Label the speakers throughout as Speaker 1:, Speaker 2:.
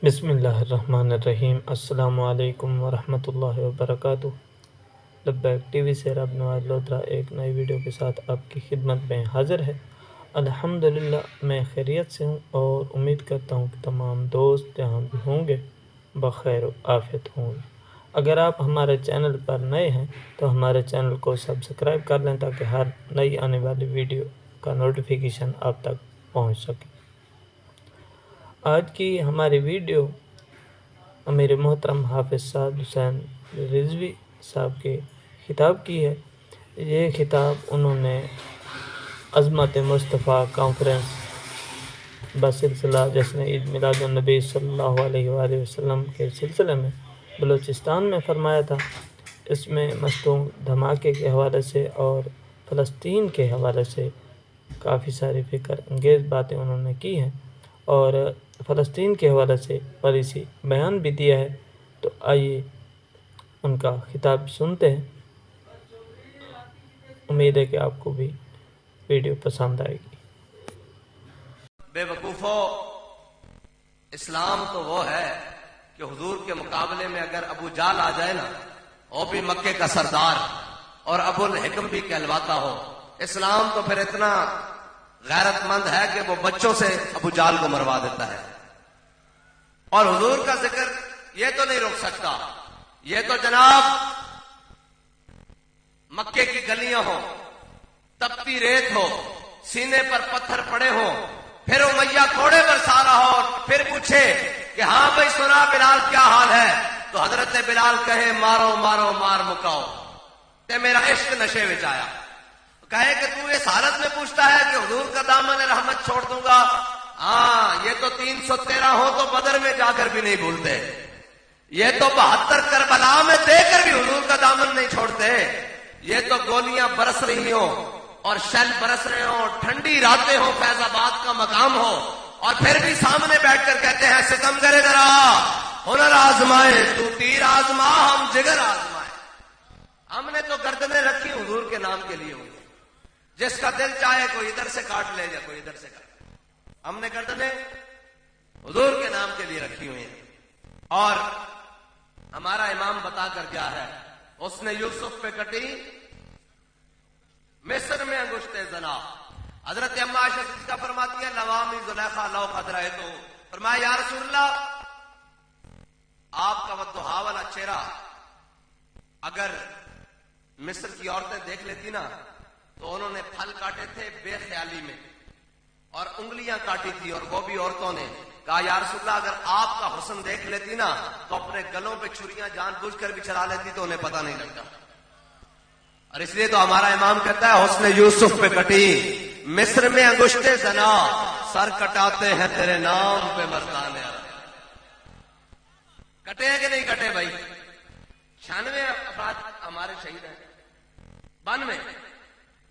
Speaker 1: بسم اللہ الرحمن الرحیم۔ السلام علیکم ورحمۃ اللہ وبرکاتہ۔ لبیک ٹی وی سے رب نواز لودھرا ایک نئی ویڈیو کے ساتھ آپ کی خدمت میں حاضر ہے۔ الحمدللہ میں خیریت سے ہوں اور امید کرتا ہوں کہ تمام دوست جہاں بھی ہوں گے بخیر و عافیت ہوں گے۔ اگر آپ ہمارے چینل پر نئے ہیں تو ہمارے چینل کو سبسکرائب کر لیں تاکہ ہر نئی آنے والی ویڈیو کا نوٹیفیکیشن آپ تک پہنچ سکے۔ آج کی ہماری ویڈیو امیر محترم حافظ سعد حسین رضوی صاحب کے خطاب کی ہے۔ یہ خطاب انہوں نے عظمت مصطفیٰ کانفرنس بسلسلہ جشن عید میلاد النبی صلی اللہ علیہ وآلہ وسلم کے سلسلے میں بلوچستان میں فرمایا تھا۔ اس میں مصنوع دھماکے کے حوالے سے اور فلسطین کے حوالے سے کافی ساری فکر انگیز باتیں انہوں نے کی ہیں اور فلسطین کے حوالے سے پالیسی بیان بھی دیا ہے۔ تو آئیے ان کا خطاب سنتے ہیں۔ امید ہے کہ آپ کو بھی ویڈیو پسند آئے گی۔
Speaker 2: بے وقوفو، اسلام تو وہ ہے کہ حضور کے مقابلے میں اگر ابو جال آ جائے نا، وہ بھی مکے کا سردار اور ابو الحکم بھی کہلواتا ہو، اسلام تو پھر اتنا غیرت مند ہے کہ وہ بچوں سے ابو جال کو مروا دیتا ہے۔ اور حضور کا ذکر یہ تو نہیں روک سکتا، یہ تو جناب مکے کی گلیاں ہو، تپتی ریت ہو، سینے پر پتھر پڑے ہو، پھر امیہ کوڑے برسا رہا ہو، پھر پوچھے کہ ہاں بھائی سنا بلال کیا حال ہے، تو حضرت بلال کہے مارو مارو مار مکاؤ تے میرا عشق نشے وچ آیا۔ کہے کہ تو اس حالت میں پوچھتا ہے کہ حضور کا دامن رحمت چھوڑ دوں گا؟ ہاں، یہ تو 313 ہو تو بدر میں جا کر بھی نہیں بھولتے، یہ تو 72 کربلا میں دے کر بھی حضور کا دامن نہیں چھوڑتے، یہ تو گولیاں برس رہی ہوں اور شل برس رہے ہوں، ٹھنڈی راتیں ہوں، فیض آباد کا مقام ہو، اور پھر بھی سامنے بیٹھ کر کہتے ہیں ستم کرے ذرا، ہنر آزمائے تو تیر آزما ہم جگر آزمائے۔ ہم نے تو گردنیں رکھی حضور کے نام کے لیے، جس کا دل چاہے کوئی ادھر سے کاٹ لے یا کوئی ادھر سے کاٹ، ہم نے گردنیں حضور کے نام کے لیے رکھی ہوئی ہیں۔ اور ہمارا امام بتا کر کیا ہے، اس نے یوسف پہ کٹی مصر میں انگشت زنا۔ حضرت اما عائشہ کا فرماتی ہے لوامی زلیخا لو قد رأیتو، فرمایا یا رسول اللہ، آپ کا والضحا والا چہرہ اگر مصر کی عورتیں دیکھ لیتی نا تو انہوں نے پھل کاٹے تھے بے خیالی میں اور انگلیاں کاٹی تھی، اور وہ بھی عورتوں نے کہا یا رسول اللہ اگر آپ کا حسن دیکھ لیتی نا تو اپنے گلوں پہ چھریاں جان بوجھ کر بھی چلا لیتی تو انہیں پتہ نہیں لگتا۔ اور اس لیے تو ہمارا امام کہتا ہے حسن یوسف پہ کٹی مصر میں انگشت زنا، سر کٹاتے ہیں تیرے نام پہ مردان عرب۔ کٹے ہیں کہ نہیں کٹے بھائی؟ 96 افراد ہمارے شہید ہیں، 92،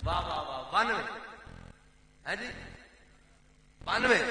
Speaker 2: واہ واہ واہ، 92 ہے جی، 92،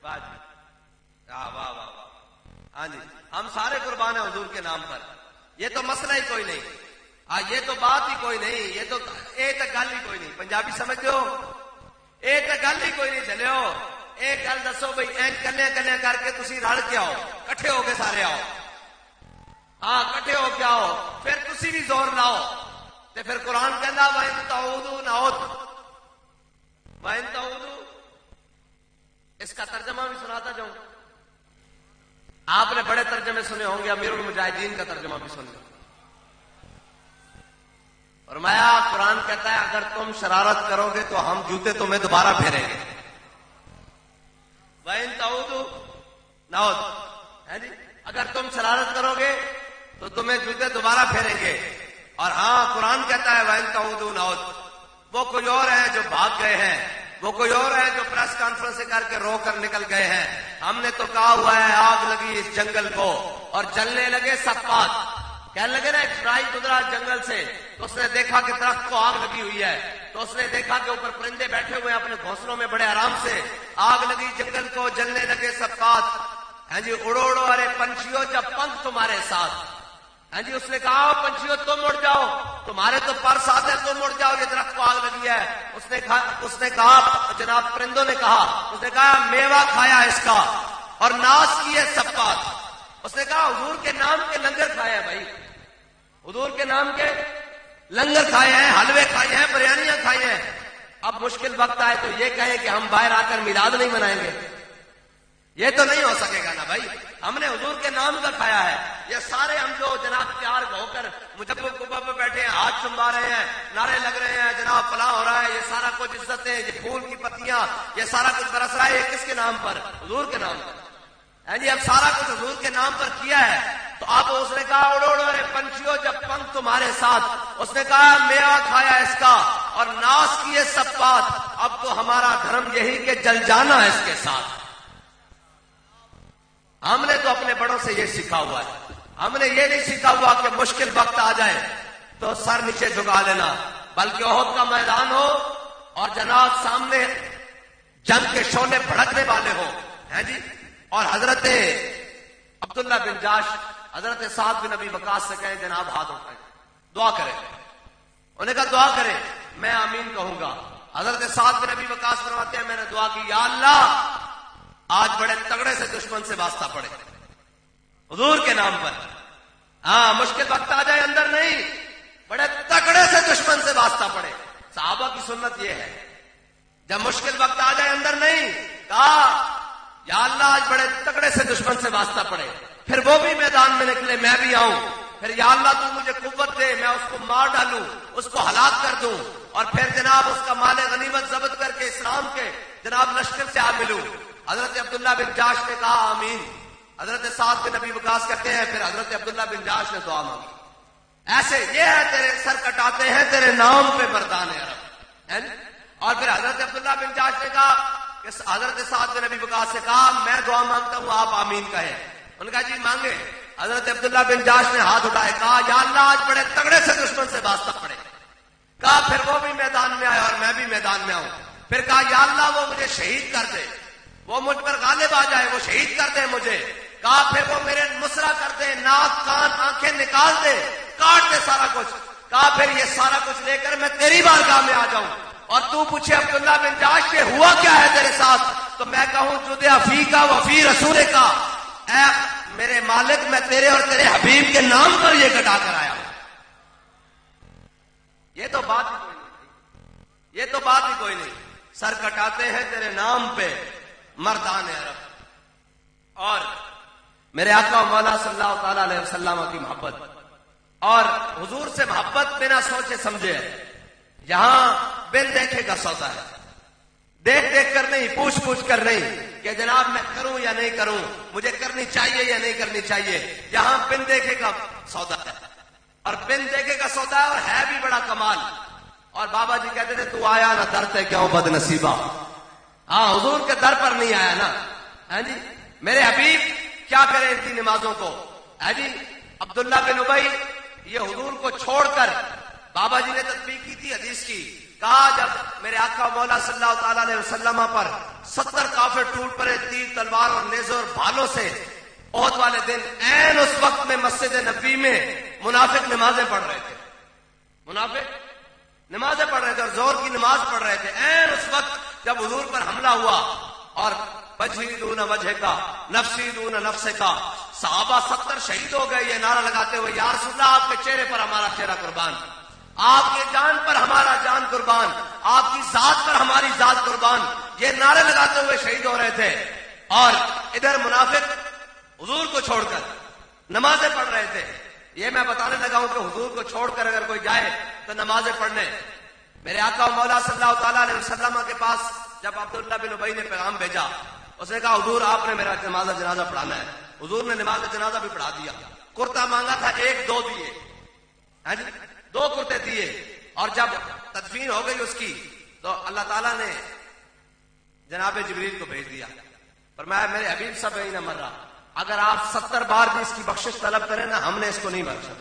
Speaker 2: واہ جی، واہ واہ واہ، ہاں جی، ہم سارے قربان ہیں حضور کے نام پر۔ یہ تو مسئلہ ہی کوئی نہیں، یہ تو بات ہی کوئی نہیں، یہ تو ایک گل ہی کوئی نہیں، پنجابی سمجھتے ہو، ایک گل ہی کوئی نہیں چلے ہو، ایک گل دسو بھائی ایک کنے کنے کر کے تسی رل کے آؤ، کٹھے ہو کے سارے آؤ، ہاں کٹھے ہو کے آؤ، پھر تسی بھی زور لاؤ، تے پھر قرآن کہندا وَإِن تَعُودُوا نَعُودْ، وَإِن تَعُودُوا، اس کا ترجمہ بھی سناتا جاؤں، آپ نے بڑے ترجمے سنے ہوں گے، امیر المجاہدین کا ترجمہ بھی سن لیں۔ فرمایا قرآن کہتا ہے اگر تم شرارت کرو گے تو ہم جوتے تمہیں دوبارہ پھیریں گے۔ وَإِن تَعُودُوا نَعُودْ، ہے جی، اگر تم شرارت کرو گے تو تمہیں جوتے دوبارہ پھیریں گے۔ اور ہاں قرآن کہتا ہے وَإِن تَعُودُوا نَعُودْ، وہ کوئی اور ہیں جو بھاگ گئے ہیں، وہ کوئی اور ہیں جو پریس کانفرنس کر کے رو کر نکل گئے ہیں، ہم نے تو کہا ہوا ہے آگ لگی اس جنگل کو اور جلنے لگے صفات۔ کہنے لگے نا ایک فرائی گزرا جنگل سے تو اس نے دیکھا کہ درخت کو آگ لگی ہوئی ہے، تو اس نے دیکھا کہ اوپر پرندے بیٹھے ہوئے اپنے گھونسلوں میں بڑے آرام سے، آگ لگی جنگل کو جلنے لگے صفات، ہاں جی، اڑو اڑو ارے پنچھیوں جب پنکھ تمہارے ساتھ، ہاں جی، اس نے کہا پنچھیوں تم اڑ جاؤ، تمہارے تو پر ساتھ ہے، تم اڑ جاؤ، یہ درخت کو آگ لگی ہے۔ اس نے کہا جناب پرندوں نے کہا، اس نے کہا میوہ کھایا اس کا، اور ناس کیے سب بات. اس نے کہا حضور کے نام کے لنگر کھائے ہیں بھائی, حضور کے نام کے لنگر کھائے ہیں, حلوے کھائے ہیں, بریانیاں کھائی ہیں. اب مشکل وقت آئے تو یہ کہیں کہ ہم باہر آ کر میلاد نہیں منائیں گے, یہ تو نہیں ہو سکے گا نا بھائی. ہم نے حضور کے نام کا کھایا ہے. یہ سارے ہم جو جناب تیار ہو کر مجبب کبا پہ بیٹھے ہیں, ہاتھ چمبا رہے ہیں, نعرے لگ رہے ہیں, جناب فلاں ہو رہا ہے, یہ سارا کچھ عزتیں, یہ پھول کی پتیاں, یہ سارا کچھ برس رہا ہے, یہ کس کے نام پر؟ حضور کے نام پر. جی اب سارا کچھ حضور کے نام پر کیا ہے. تو اب اس نے کہا اڑو اڑو رے پنچھیوں جب پنکھ تمہارے ساتھ. اس نے کہا میوہ کھایا اس کا اور ناس کیے سب بات. اب تو ہمارا دھرم یہی کہ جل جانا ہے اس کے ساتھ. ہم نے تو اپنے بڑوں سے یہ سیکھا ہوا ہے. ہم نے یہ نہیں سیکھا ہوا کہ مشکل وقت آ جائے تو سر نیچے جھکا لینا, بلکہ احد کا میدان ہو اور جناب سامنے جنگ کے شعلے بھڑکنے والے ہوں, ہیں جی. اور حضرت عبداللہ بن جاش حضرت سعد بن ابی وقاص سے کہیں جناب ہاتھ اٹھائیں, دعا کریں. انہوں نے کہا دعا کریں, میں آمین کہوں گا. حضرت سعد بن ابی وقاص فرماتے ہیں میں نے دعا کی, یا اللہ آج بڑے تگڑے سے دشمن سے واسطہ پڑے حضور کے نام پر. ہاں مشکل وقت آ جائے اندر نہیں, بڑے تگڑے سے دشمن سے واسطہ پڑے. صحابہ کی سنت یہ ہے, جب مشکل وقت آ جائے اندر نہیں, کہا یا اللہ آج بڑے تگڑے سے دشمن سے واسطہ پڑے. پھر وہ بھی میدان میں نکلے, میں بھی آؤں. پھر یا اللہ تو مجھے قوت دے, میں اس کو مار ڈالوں, اس کو ہلاک کر دوں, اور پھر جناب اس کا مال غنیمت ضبط کر کے اسلام کے جناب لشکر سے آ ملوں. حضرت عبداللہ بن جاش نے کہا آمین. حضرت سعد بن ابی وقاص کہتے ہیں پھر حضرت عبداللہ بن جاش نے دعا مانگی. ایسے یہ ہے تیرے سر کٹاتے ہیں تیرے نام پہ مردان عرب. اور پھر حضرت عبداللہ بن جاش نے کہا کہ حضرت سعد بن ابی وقاص سے کہا میں دعا مانگتا ہوں آپ آمین کہیں. ان کا جی مانگے. حضرت عبداللہ بن جاش نے ہاتھ اٹھائے, کہا یا اللہ آج بڑے تگڑے سے دشمن سے واسطہ پڑے. کہا پھر وہ بھی میدان میں آئے اور میں بھی میدان میں آؤں. پھر کہا یا اللہ وہ مجھے شہید کر دے, وہ مجھ پر غالب آ جائے, وہ شہید کر دے مجھے. کہا پھر وہ میرے مسرا کر دے, ناک کان آنکھیں نکال دے, کاٹ دے سارا کچھ. کہا پھر یہ سارا کچھ لے کر میں تیری بارگاہ میں آ جاؤں اور تو پوچھے عبداللہ بن جاش کے ہوا کیا ہے تیرے ساتھ, تو میں کہوں جدے فی کا وفی رسول کا, اے میرے مالک میں تیرے اور تیرے حبیب کے نام پر یہ کٹا کر آیا. یہ تو بات ہی کوئی نہیں, یہ تو بات ہی کوئی نہیں. سر کٹاتے ہیں تیرے نام پہ مردان عرب. اور میرے آقا مولا صلی اللہ تعالی علیہ وسلم کی محبت اور حضور سے محبت بنا سوچے سمجھے ہے. یہاں بن دیکھے کا سودا ہے, دیکھ دیکھ کر نہیں, پوچھ پوچھ کر نہیں کہ جناب میں کروں یا نہیں کروں, مجھے کرنی چاہیے یا نہیں کرنی چاہیے. یہاں بن دیکھے کا سودا ہے, اور بن دیکھے کا سودا ہے, اور ہے بھی بڑا کمال. اور بابا جی کہتے تھے تو آیا نہ درتے کیوں بد نصیبہ. ہاں حضور کے در پر نہیں آیا نا. ہاں جی میرے حبیب کیا کرے ان کی نمازوں کو. ہاں جی عبداللہ بن ابی یہ حضور کو چھوڑ کر, بابا جی نے تطبیق کی تھی حدیث کی, کہا جب میرے آقا مولا صلی اللہ تعالی علیہ وسلم پر 70 کافر ٹوٹ پڑے تیر تلوار اور نیزوں اور بھالوں سے احد والے دن, عین اس وقت میں مسجد نبوی میں منافق نمازیں پڑھ رہے تھے. منافق نمازیں پڑھ رہے تھے اور زور کی نماز پڑھ رہے تھے. عین اس وقت جب حضور پر حملہ ہوا اور وجہی دون وجہ کا, نفسی دون نفس کا, صحابہ 70 شہید ہو گئے یہ نعرہ لگاتے ہوئے, یا رسول اللہ آپ کے چہرے پر ہمارا چہرہ قربان, آپ کے جان پر ہمارا جان قربان, آپ کی ذات پر ہماری ذات قربان, یہ نعرے لگاتے ہوئے شہید ہو رہے تھے. اور ادھر منافق حضور کو چھوڑ کر نمازیں پڑھ رہے تھے. یہ میں بتانے لگا ہوں کہ حضور کو چھوڑ کر اگر کوئی جائے تو نمازیں پڑھنے. میرے آقا مولا صلی اللہ تعالیٰ علیہ وسلم کے پاس جب عبداللہ بن ابی نے پیغام بھیجا, اس نے کہا حضور آپ نے میرا نماز جنازہ پڑھانا ہے. حضور نے نماز جنازہ بھی پڑھا دیا. کرتا مانگا تھا, 1-2 دیے, 2 کرتے دیے. اور جب تدفین ہو گئی اس کی تو اللہ تعالیٰ نے جناب جبریل کو بھیج دیا, فرمایا میرے حبیب سب ہی نہ مر رہا, اگر آپ 70 بار بھی اس کی بخشش طلب کریں نا, ہم نے اس کو نہیں بخشا.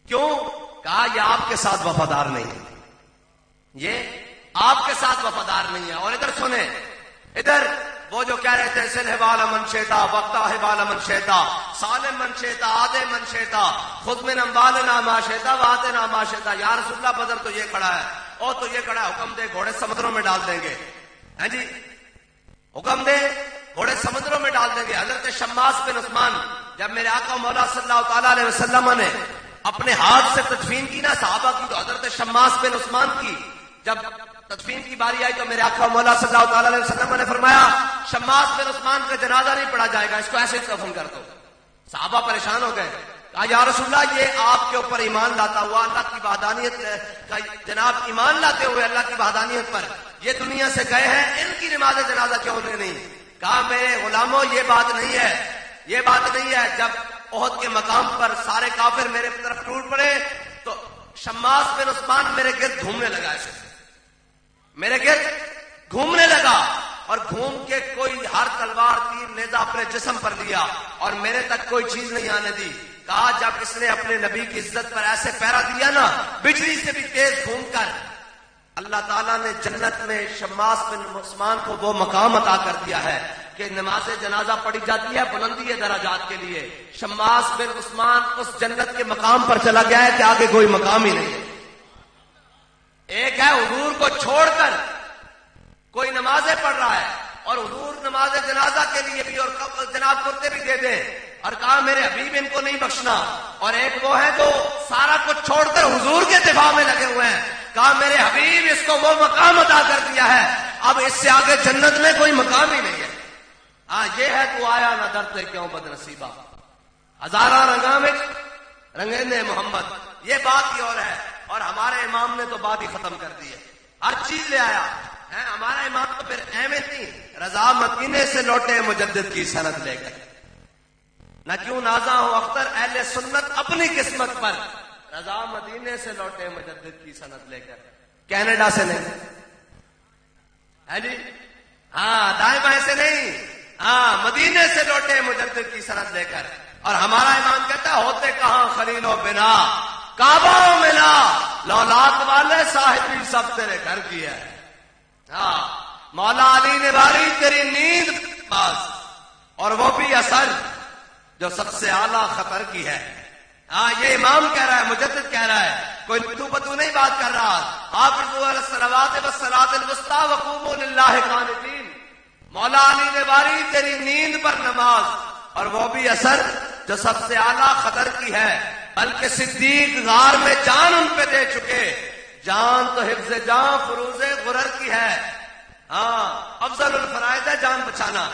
Speaker 2: کیوں؟ کہا یہ آپ کے ساتھ وفادار نہیں ہے, یہ آپ کے ساتھ وفادار نہیں ہے. اور ادھر سنیں, ادھر وہ جو کہہ رہے تھے سنہبال من شیتا وقتاہبال من شیتا سالم من شیتا آدے من شیتا خود من اموالنا ما شیتا واتنا ما شیتا. یا رسول اللہ بدر تو یہ کھڑا ہے, اور تو یہ کھڑا ہے, حکم دے گھوڑے سمندروں میں ڈال دیں گے. ہاں جی حکم دے گھوڑے سمندروں میں ڈال دیں گے. حضرت شماس بن عثمان جب میرے آقا مولا صلی اللہ تعالیٰ علیہ وسلم نے اپنے ہاتھ سے تدفین کی نا صحابہ کی، تو حضرت شماس بن عثمان کی جب تدفین کی باری آئی تو میرے آقا مولا صلی اللہ تعالیٰ علیہ وسلم نے فرمایا شماس بن عثمان کا جنازہ نہیں پڑھا جائے گا، اس کو ایسے دفن کر دو. صحابہ پریشان ہو گئے. کہا یا رسول اللہ یہ آپ کے اوپر ایمان لاتا ہوا اللہ کی وحدانیت کا جناب ایمان لاتے ہوئے اللہ کی وحدانیت پر یہ دنیا سے گئے ہیں، ان کی نماز جنازہ کیوں نہیں؟ کہا میرے غلاموں یہ بات نہیں ہے، یہ بات نہیں ہے. جب احد کے مقام پر سارے کافر میرے طرف ٹوٹ پڑے تو شماس بن عثمان میرے گرد گھومنے لگا، ایسے میرے گرد گھومنے لگا اور گھوم کے کوئی ہر تلوار تیر نیزہ اپنے جسم پر لیا اور میرے تک کوئی چیز نہیں آنے دی. کہا جب اس نے اپنے نبی کی عزت پر ایسے پہرا دیا نا بجلی سے بھی تیز گھوم کر، اللہ تعالیٰ نے جنت میں شماس بن عثمان کو وہ مقام عطا کر دیا ہے کہ نماز جنازہ پڑھی جاتی ہے بلندی ہے درجات کے لیے. شماس بن عثمان اس جنت کے مقام پر چلا گیا ہے کہ آگے کوئی مقام ہی نہیں ہے. ایک ہے حضور کو چھوڑ کر کوئی نمازیں پڑھ رہا ہے اور حضور نماز جنازہ کے لیے بھی اور جناب کرتے بھی دے دیں اور کہا میرے حبیب ان کو نہیں بخشنا. اور ایک وہ ہے جو سارا کچھ چھوڑ کر حضور کے دفاع میں لگے ہوئے ہیں، کہا میرے حبیب اس کو وہ مقام عطا کر دیا ہے اب اس سے آگے جنت میں کوئی مقام ہی نہیں ہے. ہاں یہ ہے تو آیا نہ ڈرتے کیوں بد نصیبہ ہزارہ رنگاں میں رنگیندے محمد. یہ بات ہی اور ہے. اور ہمارے امام نے تو بات ہی ختم کر دی ہے، ہر چیز لے آیا ہے. ہمارا امام تو پھر اہمیت نہیں، رضا مدینے سے لوٹے مجدد کی سند لے کر. نہ کیوں نازاں ہو اختر اہل سنت اپنی قسمت پر، رضا مدینے سے لوٹے مجدد کی سند لے کر. کینیڈا سے نہیں ہے جی، ہاں دائیں بائیں سے نہیں، ہاں مدینے سے لوٹے مجدد کی سند لے کر. اور ہمارا امام کہتا ہے ہوتے کہاں خلیل و بنا کعبہ و ملا لولات والے صاحبی سب تیرے گھر کی ہے. ہاں مولا علی نے باری تیری نیند پاس اور وہ بھی اثر جو سب سے اعلیٰ خطر کی ہے. ہاں یہ امام کہہ رہا ہے، مجدد کہہ رہا ہے، کوئی تو بتو نہیں بات کر رہا. حافظوا علی الصلوات والصلاۃ الوسطی وقوموا للہ قانتین. مولا علی نے باری تیری نیند پر نماز اور وہ بھی اثر جو سب سے اعلیٰ خطر کی ہے. بلکہ صدیق غار میں جان ان پہ دے چکے، جان تو حفظ جان فروز غرر کی ہے. ہاں افضل الفرائض ہے جان بچانا.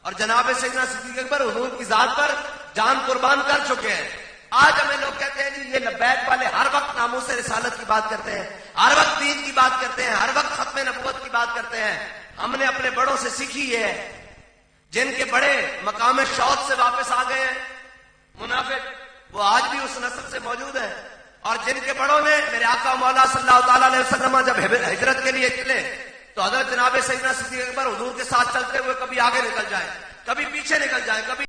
Speaker 2: اور جناب سیدنا صدیق اکبر حضور کی ذات پر جان قربان کر چکے ہیں. آج ہمیں لوگ کہتے ہیں جی یہ لبیک والے ہر وقت ناموس رسالت کی بات کرتے ہیں، ہر وقت دین کی بات کرتے ہیں، ہر وقت ختم نبوت کی بات کرتے ہیں. ہم نے اپنے بڑوں سے سیکھی ہے، جن کے بڑے مقام شوق سے واپس آ گئے ہیں منافق، وہ آج بھی اس نسل سے موجود ہیں. اور جن کے بڑوں نے میرے آقا مولا صلی اللہ تعالیٰ علیہ وسلم جب ہجرت کے لیے چلے تو حضرت جناب سیدنا صدیق اکبر حضور کے ساتھ چلتے ہوئے کبھی آگے نکل جائیں، کبھی پیچھے نکل جائیں، کبھی